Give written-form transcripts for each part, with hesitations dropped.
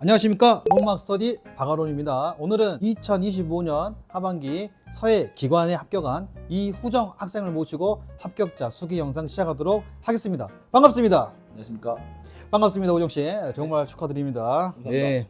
안녕하십니까, 론막 스터디 박아론입니다. 오늘은 2025년 하반기 서예 기관에 합격한 이후정 학생을 모시고 합격자 수기 영상 시작하도록 하겠습니다. 반갑습니다. 안녕하십니까. 반갑습니다, 우정씨. 정말 축하드립니다. 감사합니다. 네,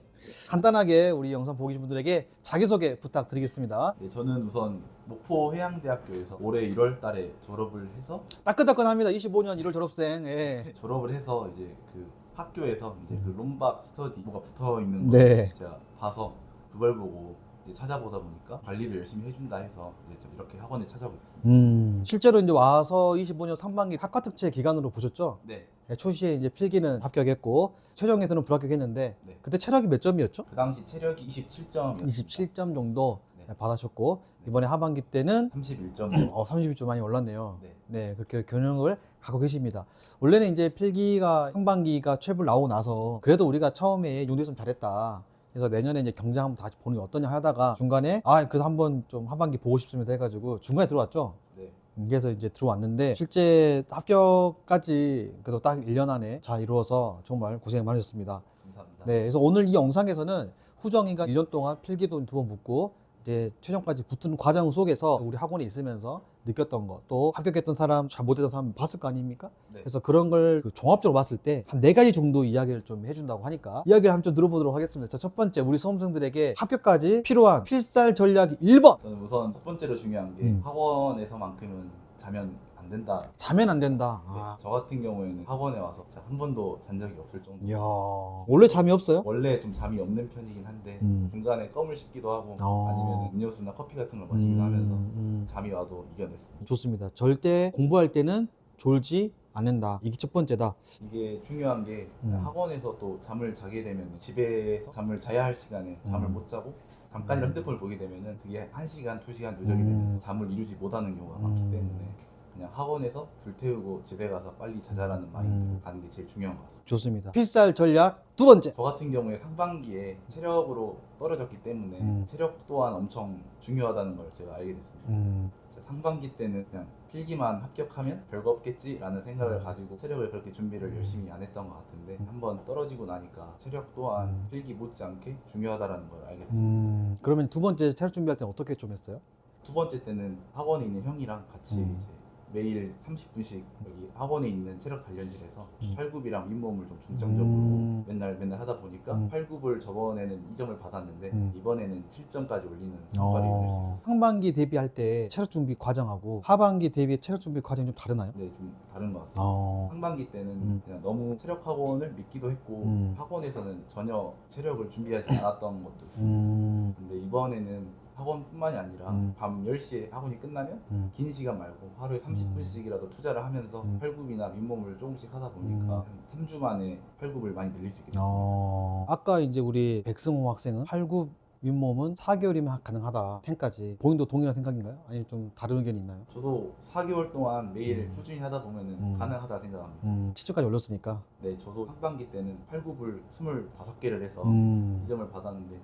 간단하게 우리 영상 보기 분들에게 자기소개 부탁드리겠습니다. 네, 저는 우선 목포해양대학교에서 올해 1월 달에 졸업을 해서 따끈따끈합니다. 25년 1월 졸업생. 예. 졸업을 해서 이제 그 학교에서 이제 그 롬박 스터디 뭐가 붙어 있는 네. 걸 제가 봐서 그걸 보고 이제 찾아보다 보니까 관리를 열심히 해준다 해서 이제 저 이렇게 학원에 찾아오게 됐습니다. 실제로 이제 와서 25년 상반기 학과 특채 기간으로 보셨죠? 네, 네, 초시에 이제 필기는 합격했고 최종에서는 불합격했는데 네. 그때 체력이 몇 점이었죠? 그 당시 체력이 27점이었습니다. 27점 정도 네. 받으셨고 이번에 하반기 때는 31점. 30점 많이 올랐네요. 네. 네, 그렇게 경영을 갖고 계십니다. 원래는 이제 필기가 상반기가 최불 나오고 나서 그래도 우리가 처음에 용도했으면 잘했다. 그래서 내년에 이제 경장 한번 다시 보는 게 어떠냐 하다가 중간에 그래도 한번 좀 하반기 보고 싶습니다 해가지고 중간에 들어왔죠. 네. 그래서 이제 들어왔는데 실제 합격까지 그래도 딱 1년 안에 잘 이루어서 정말 고생 많으셨습니다. 감사합니다. 네, 그래서 오늘 이 영상에서는 후정이가 1년 동안 필기도 2번 붙고 이제 최종까지 붙은 과정 속에서 우리 학원에 있으면서 느꼈던 것, 또 합격했던 사람, 잘 못했던 사람 봤을 거 아닙니까? 네. 그래서 그런 걸 종합적으로 봤을 때 한 4가지 정도 이야기를 좀 해준다고 하니까 이야기를 한번 좀 들어보도록 하겠습니다. 자, 첫 번째 우리 수험생들에게 합격까지 필요한 필살 전략 1번. 저는 우선 첫 번째로 중요한 게 학원에서만큼은 자면 안 된다. 자면 안 된다. 네, 저 같은 경우에는 학원에 와서 제가 한 번도 잔 적이 없을 정도. 이야, 원래 잠이 없어요? 원래 좀 잠이 없는 편이긴 한데 중간에 껌을 씹기도 하고 어. 아니면 음료수나 커피 같은 걸 마시기도 하면서 잠이 와도 이겨냈습니다. 좋습니다. 절대 공부할 때는 졸지 않는다. 이게 첫 번째다. 이게 중요한 게 학원에서 또 잠을 자게 되면 집에서 잠을 자야 할 시간에 잠을 못 자고 잠깐이라도 핸드폰을 보게 되면은 그게 1시간, 2시간 누적이 되면서 잠을 이루지 못하는 경우가 많기 때문에 그냥 학원에서 불태우고 집에 가서 빨리 자자라는 마인드로 가는 게 제일 중요한 것 같습니다. 좋습니다. 필살 전략 두 번째. 저 같은 경우에 상반기에 체력으로 떨어졌기 때문에 체력 또한 엄청 중요하다는 걸 제가 알게 됐습니다. 제가 상반기 때는 그냥 필기만 합격하면 별거 없겠지라는 생각을 가지고 체력을 그렇게 준비를 열심히 안 했던 것 같은데 한번 떨어지고 나니까 체력 또한 필기 못지않게 중요하다는 걸 알게 됐습니다. 그러면 두 번째 체력 준비할 때는 어떻게 좀 했어요? 두 번째 때는 학원에 있는 형이랑 같이 이제 매일 30분씩 여기 학원에 있는 체력 단련실에서 팔굽이랑 윗몸을 좀 중점적으로 맨날 하다 보니까 팔굽을 저번에는 2점을 받았는데 이번에는 7점까지 올리는 성과를 이룰 수 있었어요. 상반기 대비할 때 체력 준비 과정하고 하반기 대비 체력 준비 과정이 좀 다르나요? 네, 좀 다른 것 같습니다. 어. 상반기 때는 그냥 너무 체력 학원을 믿기도 했고 학원에서는 전혀 체력을 준비하지 않았던 것도 있습니다. 근데 이번에는 학원뿐만이 아니라 밤 10시에 학원이 끝나면 긴 시간 말고 하루에 30분씩이라도 투자를 하면서 팔굽이나 윗몸을 조금씩 하다 보니까 한 3주 만에 팔굽을 많이 늘릴 수 있게 됐습니다. 아까 이제 우리 백승호 학생은 팔굽 윗몸은 4개월이면 가능하다. 10까지. 본인도 동일한 생각인가요? 아니면 좀 다른 의견이 있나요? 저도 4개월 동안 매일 꾸준히 하다 보면 가능하다 생각합니다. 7점까지 올렸으니까. 네, 저도 상반기 때는 팔굽을 25개를 해서 2점을 받았는데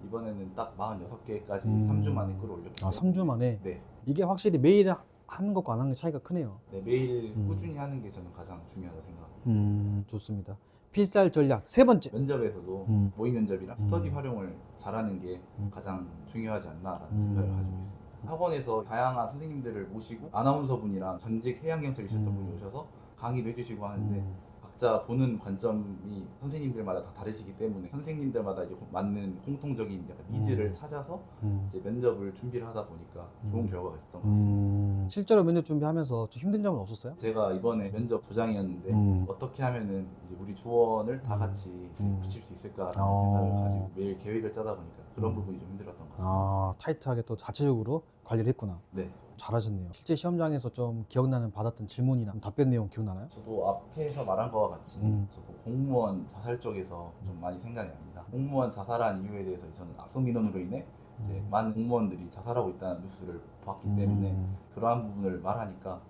이번에는 딱 46개까지 3주 만에 끌어올렸기 때문에 3주 만에? 네, 이게 확실히 매일 하는 것과 안 하는 게 차이가 크네요. 네, 매일 꾸준히 하는 게 저는 가장 중요하다 생각합니다. 좋습니다. 필살 전략 세 번째. 면접에서도 모의 면접이랑 스터디 활용을 잘하는 게 가장 중요하지 않나라는 생각을 가지고 있습니다. 학원에서 다양한 선생님들을 모시고 아나운서분이랑 전직 해양경찰이셨던 분이 오셔서 강의도 해주시고 하는데 각자 보는 관점이 선생님들마다 다 다르시기 때문에 선생님들마다 이제 맞는 공통적인 약간 니즈를 찾아서 이제 면접을 준비를 하다 보니까 좋은 결과가 있었던 것 같습니다. 실제로 면접 준비하면서 좀 힘든 점은 없었어요? 제가 이번에 면접 도장이었는데 어떻게 하면은 이제 우리 조언을 다 같이 이제 붙일 수 있을까라는 생각을 가지고 매일 계획을 짜다 보니까 그런 부분이 좀 힘들었던 것 같습니다. 타이트하게 또 자체적으로 관리를 했구나. 네. 잘하셨네요. 실제 시험장에서 좀 기억나는 받았던 질문이나 답변 내용 기억나나요? 저도 앞에서 말한 거와 같이 저도 공무원 자살 쪽에서 좀 많이 생각이 납니다. 공무원 자살한 이유에 대해서 저는 악성 민원으로 인해 이제 많은 공무원들이 자살하고 있다는 뉴스를 봤기 때문에 그러한 부분을 말하니까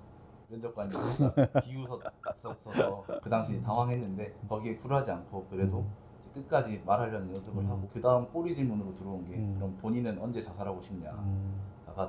면접관이 비웃었어서 그 당시 당황했는데 거기에 굴하지 않고 그래도 끝까지 말하려는 연습을 하고 그 다음 꼬리 질문으로 들어온 게 그럼 본인은 언제 자살하고 싶냐가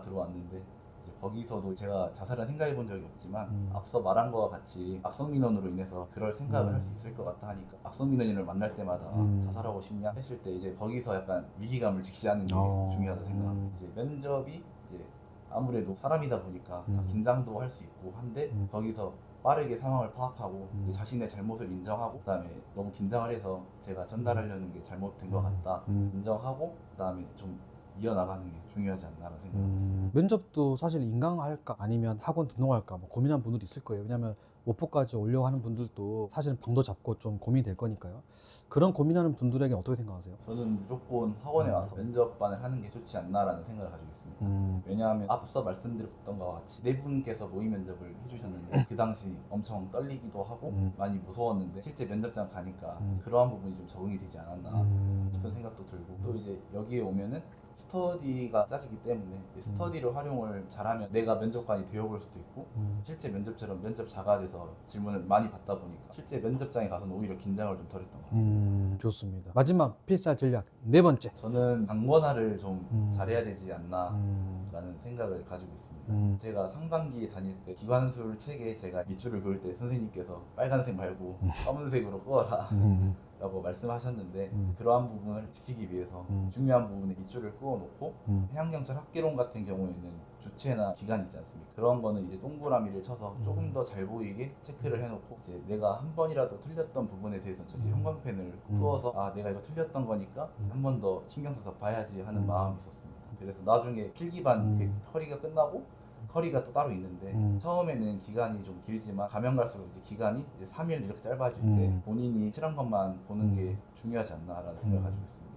들어왔는데 이제 거기서도 제가 자살은 생각해 본 적이 없지만 앞서 말한 거와 같이 악성민원으로 인해서 그럴 생각을 할 수 있을 것 같다 하니까 악성민원인을 만날 때마다 자살하고 싶냐 했을 때 이제 거기서 약간 위기감을 직시하는 게 중요하다 생각합니다. 이제 면접이 이제 아무래도 사람이다 보니까 다 긴장도 할 수 있고 한데 거기서 빠르게 상황을 파악하고 자신의 잘못을 인정하고 그다음에 너무 긴장을 해서 제가 전달하려는 게 잘못된 것 같다 인정하고 그다음에 좀 이어나가는 게 중요하지 않나라는 생각을 했습니다. 면접도 사실 인강할까 아니면 학원 등록할까 뭐 고민한 분들이 있을 거예요. 왜냐하면 목표까지 올려고 하는 분들도 사실은 방도 잡고 좀 고민이 될 거니까요. 그런 고민하는 분들에게 어떻게 생각하세요? 저는 무조건 학원에 와서 면접반을 하는 게 좋지 않나라는 생각을 가지고 있습니다. 왜냐하면 앞서 말씀드렸던 것과 같이 네 분께서 모의 면접을 해주셨는데 그 당시 엄청 떨리기도 하고 많이 무서웠는데 실제 면접장 가니까 그러한 부분이 좀 적응이 되지 않았나 싶은 생각도 들고 또 이제 여기에 오면은 스터디가 짜지기 때문에 스터디를 활용을 잘하면 내가 면접관이 되어볼 수도 있고 실제 면접처럼 면접자가 돼서 질문을 많이 받다 보니까 실제 면접장에 가서는 오히려 긴장을 좀 덜했던 것 같습니다. 좋습니다. 마지막 필살 전략 네 번째. 저는 강권화를 좀 잘해야 되지 않나 라는 생각을 가지고 있습니다. 제가 상반기에 다닐 때 기관술 책에 제가 밑줄을 그을 때 선생님께서 빨간색 말고 검은색으로 그어라 라고 말씀하셨는데 그러한 부분을 지키기 위해서 중요한 부분에 밑줄을 그어놓고 해양경찰 합계론 같은 경우에는 주체나 기간이 있지 않습니까? 그런 거는 이제 동그라미를 쳐서 조금 더 잘 보이게 체크를 해놓고 이제 내가 한 번이라도 틀렸던 부분에 대해서 저기 형광펜을 그어서 아 내가 이거 틀렸던 거니까 한 번 더 신경 써서 봐야지 하는 마음이 있었습니다. 그래서 나중에 필기반 그 허리가 끝나고 커리가 또 따로 있는데 처음에는 기간이 좀 길지만 가면 갈수록 이제 기간이 이제 3일 이렇게 짧아질 때 본인이 칠한 것만 보는 게 중요하지 않나라는 생각을 가지고 있습니다.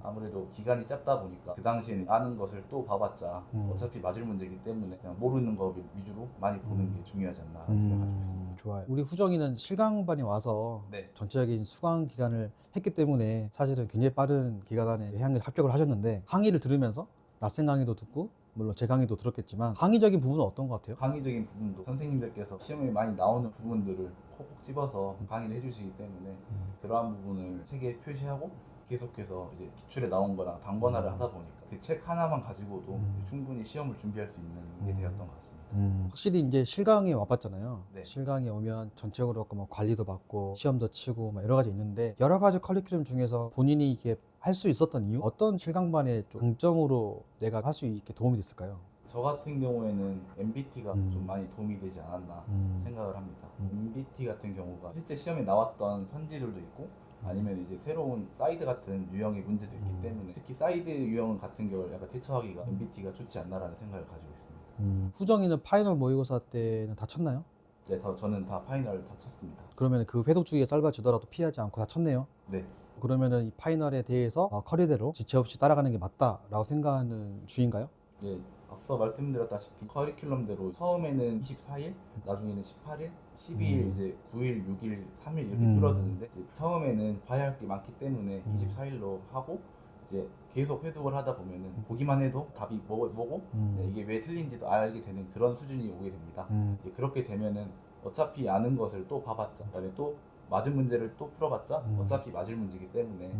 아무래도 기간이 짧다 보니까 그 당시에는 아는 것을 또 봐봤자 어차피 맞을 문제이기 때문에 그냥 모르는 거 위주로 많이 보는 게 중요하지 않나라는 생각을 가지고 있습니다. 좋아요. 우리 후정이는 실강반에 와서 네. 전체적인 수강 기간을 했기 때문에 사실은 굉장히 빠른 기간 안에 해양대 합격을 하셨는데 강의를 들으면서 낯선 강의도 듣고 물론 제 강의도 들었겠지만 강의적인 부분은 어떤 것 같아요? 강의적인 부분도 선생님들께서 시험에 많이 나오는 부분들을 콕콕 집어서 강의를 해주시기 때문에 그러한 부분을 책에 표시하고 계속해서 이제 기출에 나온 거랑 단권화를 하다 보니까 그 책 하나만 가지고도 충분히 시험을 준비할 수 있는 게 되었던 것 같습니다. 확실히 이제 실강에 와봤잖아요. 네. 실강에 오면 전체적으로 뭐 관리도 받고 시험도 치고 막 여러 가지 있는데 여러 가지 커리큘럼 중에서 본인이 이게 할 수 있었던 이유? 어떤 실강반의 좀 강점으로 내가 할 수 있게 도움이 됐을까요? 저 같은 경우에는 MBT가 좀 많이 도움이 되지 않았나 생각을 합니다. MBT 같은 경우가 실제 시험에 나왔던 선지들도 있고 아니면 이제 새로운 사이드 같은 유형의 문제도 있기 때문에 특히 사이드 유형 같은 경우를 약간 대처하기가 MBT가 좋지 않나라는 생각을 가지고 있습니다. 후정이는 파이널 모의고사 때는 다 쳤나요? 네, 저는 다 파이널 다 쳤습니다. 그러면 그 회독 주기가 짧아지더라도 피하지 않고 다 쳤네요. 네. 그러면은 이 파이널에 대해서 커리대로 지체 없이 따라가는 게 맞다라고 생각하는 주인가요? 네, 앞서 말씀드렸다시피 커리큘럼대로 처음에는 24일, 나중에는 18일, 12일, 이제 9일, 6일, 3일 이렇게 줄어드는데 이제 처음에는 봐야 할 게 많기 때문에 24일로 하고 이제 계속 회독을 하다 보면은 보기만 해도 답이 뭐고 네, 이게 왜 틀린지도 알게 되는 그런 수준이 오게 됩니다. 이제 그렇게 되면은 어차피 아는 것을 또 봐봤자 그다음에 또 맞은 문제를 또 풀어봤자 어차피 맞을 문제이기 때문에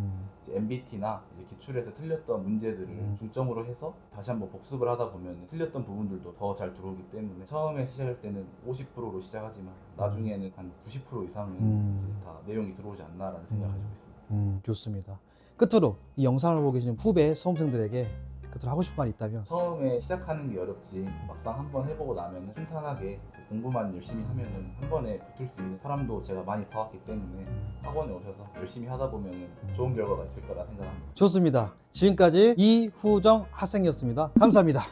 이제 MBT나 이제 기출에서 틀렸던 문제들을 중점으로 해서 다시 한번 복습을 하다 보면 틀렸던 부분들도 더 잘 들어오기 때문에 처음에 시작할 때는 50%로 시작하지만 나중에는 한 90% 이상은 이제 다 내용이 들어오지 않나라는 생각을 가지고 있습니다. 좋습니다. 끝으로 이 영상을 보고 계신 후배 수험생들에게 끝으로 하고 싶은 말이 있다면? 처음에 시작하는 게 어렵지 막상 한번 해보고 나면 순탄하게 공부만 열심히 하면은 한 번에 붙을 수 있는 사람도 제가 많이 봐왔기 때문에 학원에 오셔서 열심히 하다 보면은 좋은 결과가 있을 거라 생각합니다. 좋습니다. 지금까지 이후정 학생이었습니다. 감사합니다.